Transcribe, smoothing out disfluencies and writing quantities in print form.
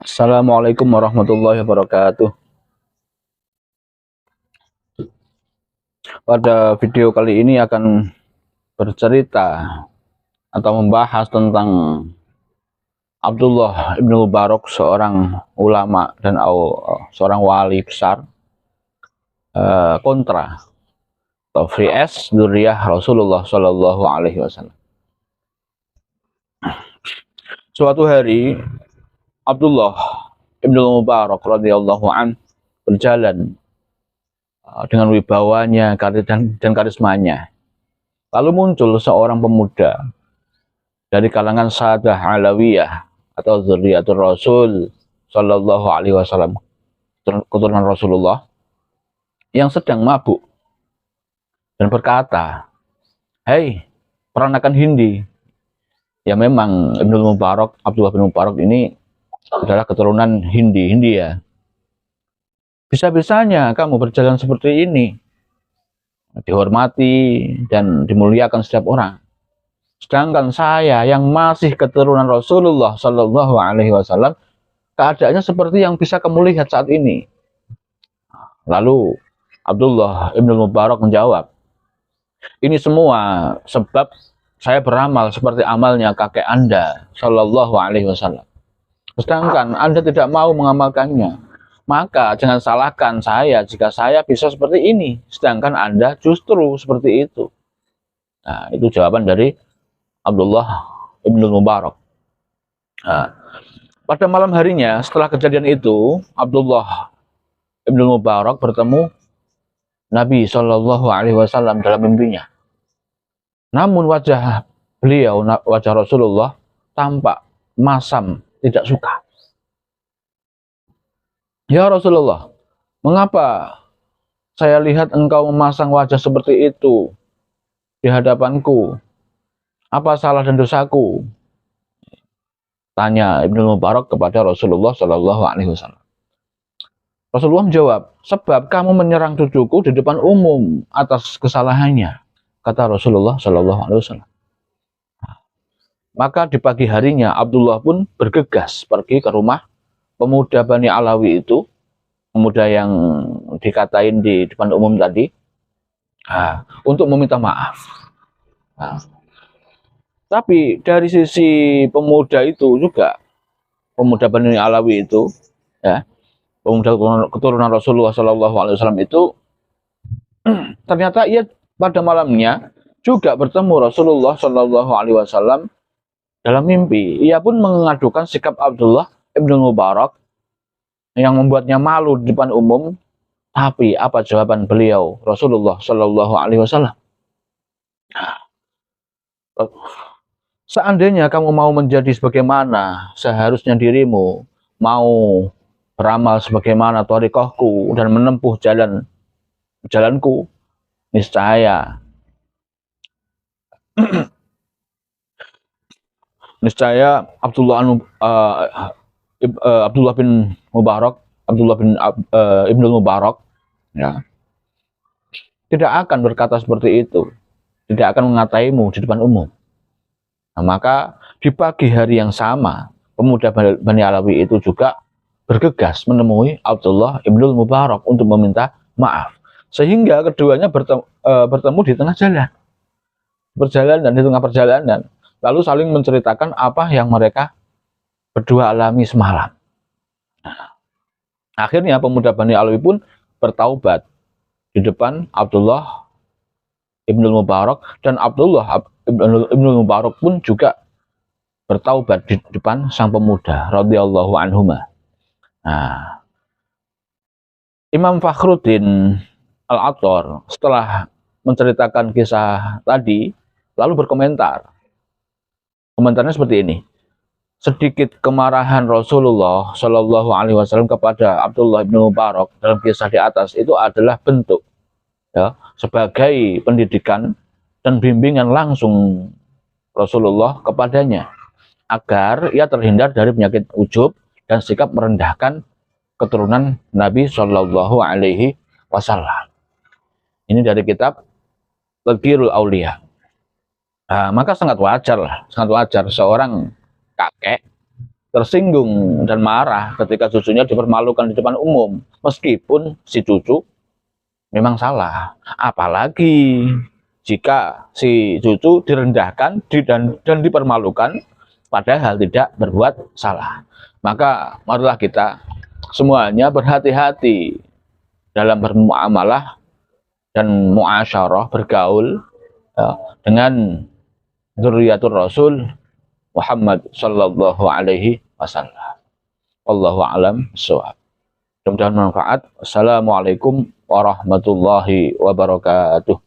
Assalamualaikum warahmatullahi wabarakatuh. Pada video kali ini akan bercerita atau membahas tentang Abdullah ibn Mubarak, seorang ulama dan seorang wali besar, kontra atau vs dzurriyyah Rasulullah Shallallahu Alaihi Wasallam. Suatu hari Abdullah ibn Mubarak radhiyallahu an berjalan dengan wibawanya dan karismanya. Lalu muncul seorang pemuda dari kalangan Sadah Alawiyah atau Dzurriyyatur Rasul Sallallahu Alaihi Wasallam, keturunan Rasulullah, yang sedang mabuk dan berkata, "Hei, peranakan Hindi." Ya memang Abdullah bin Mubarak ini adalah keturunan Hindia. Bisa-bisanya kamu berjalan seperti ini, dihormati dan dimuliakan setiap orang. Sedangkan saya yang masih keturunan Rasulullah Shallallahu Alaihi Wasallam, keadaannya seperti yang bisa kamu lihat saat ini. Lalu Abdullah ibn Mubarak menjawab, "Ini semua sebab saya beramal seperti amalnya kakek Anda Shallallahu Alaihi Wasallam. Sedangkan Anda tidak mau mengamalkannya. Maka jangan salahkan saya jika saya bisa seperti ini, sedangkan Anda justru seperti itu." Nah, itu jawaban dari Abdullah ibn Mubarak. Nah, pada malam harinya setelah kejadian itu, Abdullah ibn Mubarak bertemu Nabi Shallallahu Alaihi Wasallam dalam mimpinya. Namun wajah beliau, wajah Rasulullah, tampak masam, tidak suka. "Ya Rasulullah, mengapa saya lihat engkau memasang wajah seperti itu di hadapanku? Apa salah dan dosaku?" tanya Ibnu Mubarak kepada Rasulullah Shallallahu Alaihi Wasallam. Rasulullah menjawab, "Sebab kamu menyerang cucuku di depan umum atas kesalahannya," kata Rasulullah Shallallahu Alaihi Wasallam. Maka di pagi harinya Abdullah pun bergegas pergi ke rumah pemuda Bani Alawi itu, pemuda yang dikatain di depan umum tadi, untuk meminta maaf. Tapi dari sisi pemuda itu juga, pemuda Bani Alawi itu, ya, pemuda keturunan Rasulullah Shallallahu Alaihi Wasallam itu, ternyata ia pada malamnya juga bertemu Rasulullah Shallallahu Alaihi Wasallam dalam mimpi. Ia pun mengadukan sikap Abdullah ibn Mubarak yang membuatnya malu di depan umum. Tapi apa jawaban beliau, Rasulullah Shallallahu Alaihi Wasallam? "Seandainya kamu mau menjadi sebagaimana seharusnya dirimu, mau beramal sebagaimana thariqahku dan menempuh jalanku, niscaya Abdullah bin Mubarak, Ibnu Mubarak, ya, tidak akan berkata seperti itu, tidak akan mengataimu di depan umum." Nah, maka di pagi hari yang sama, pemuda Bani Alawi itu juga bergegas menemui Abdullah ibn Mubarak untuk meminta maaf. Sehingga keduanya bertemu di tengah jalan, di tengah perjalanan, lalu saling menceritakan apa yang mereka berdua alami semalam. Akhirnya pemuda Bani Alawi pun bertaubat di depan Abdullah ibn Mubarak, dan Abdullah ibn Mubarak pun juga bertaubat di depan sang pemuda radhiyallahu anhuma. Nah, Imam Fakhruddin Al-Attar setelah menceritakan kisah tadi lalu berkomentar. Komentarnya seperti ini: sedikit kemarahan Rasulullah Shallallahu Alaihi Wasallam kepada Abdullah bin Mubarak dalam kisah di atas itu adalah bentuk, ya, sebagai pendidikan dan bimbingan langsung Rasulullah kepadanya agar ia terhindar dari penyakit ujub dan sikap merendahkan keturunan Nabi Shallallahu Alaihi Wasallam. Ini dari kitab Tadhkirul Aulia. Maka sangat wajar seorang kakek tersinggung dan marah ketika cucunya dipermalukan di depan umum, meskipun si cucu memang salah. Apalagi jika si cucu direndahkan dan dipermalukan padahal tidak berbuat salah. Maka marilah kita semuanya berhati-hati dalam bermuamalah dan muasyarah, bergaul ya, dengan dzurriyyatur Rasul Muhammad sallallahu alaihi wasallam. Wallahu a'lam bishawab. Mudah-mudahan bermanfaat. Assalamualaikum warahmatullahi wabarakatuh.